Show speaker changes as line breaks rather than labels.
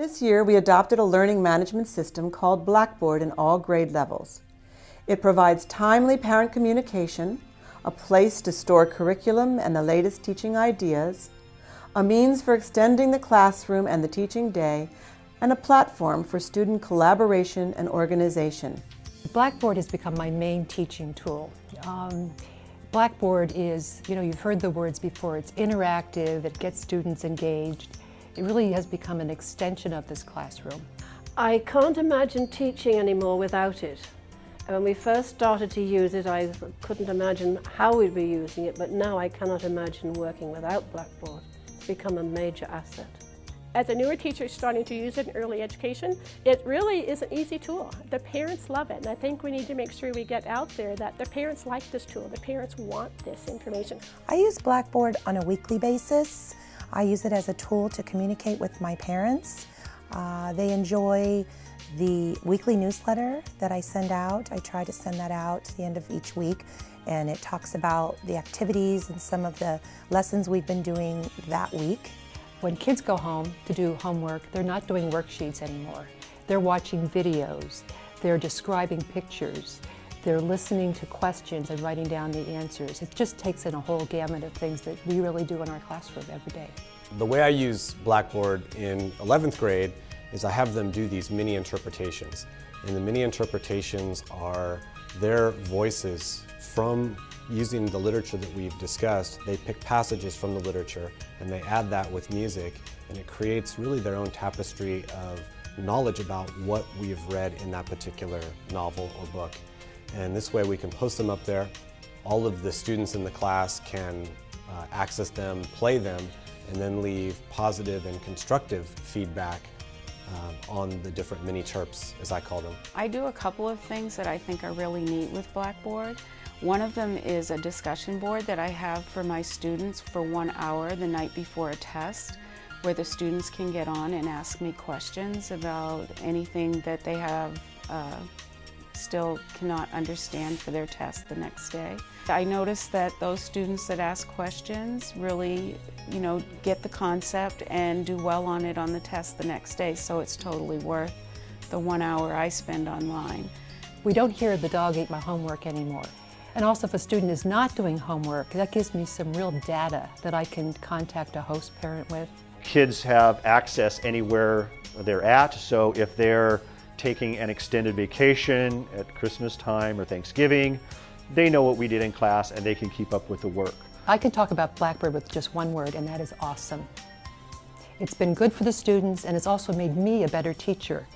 This year, we adopted a learning management system called Blackboard in all grade levels. It provides timely parent communication, a place to store curriculum and the latest teaching ideas, a means for extending the classroom and the teaching day, and a platform for student collaboration and organization.
Blackboard has become my main teaching tool. Blackboard is, you've heard the words before, it's interactive, it gets students engaged. It really has become an extension of this classroom.
I can't imagine teaching anymore without it. When we first started to use it, I couldn't imagine how we'd be using it, but now I cannot imagine working without Blackboard. It's become a major asset.
As a newer teacher starting to use it in early education, it really is an easy tool. The parents love it, and I think we need to make sure we get out there that the parents like this tool. The parents want this information.
I use Blackboard on a weekly basis. I use it as a tool to communicate with my parents. They enjoy the weekly newsletter that I send out. I try to send that out at the end of each week, and it talks about the activities and some of the lessons we've been doing that week.
When kids go home to do homework, they're not doing worksheets anymore. They're watching videos, they're describing pictures, they're listening to questions and writing down the answers. It just takes in a whole gamut of things that we really do in our classroom every day.
The way I use Blackboard in 11th grade is I have them do these mini interpretations. And the mini interpretations are their voices from using the literature that we've discussed. They pick passages from the literature and they add that with music, and it creates really their own tapestry of knowledge about what we've read in that particular novel or book. And this way we can post them up there. All of the students in the class can access them, play them, and then leave positive and constructive feedback on the different mini chirps, as I call them.
I do a couple of things that I think are really neat with Blackboard. One of them is a discussion board that I have for my students for 1 hour the night before a test, where the students can get on and ask me questions about anything that they have still cannot understand for their test the next day. I noticed that those students that ask questions really, get the concept and do well on it on the test the next day, so it's totally worth the 1 hour I spend online.
We don't hear the dog ate my homework anymore. And also if a student is not doing homework, that gives me some real data that I can contact a host parent with.
Kids have access anywhere they're at, so if they're taking an extended vacation at Christmas time or Thanksgiving, they know what we did in class and they can keep up with the work.
I can talk about Blackboard with just one word, and that is awesome. It's been good for the students, and it's also made me a better teacher.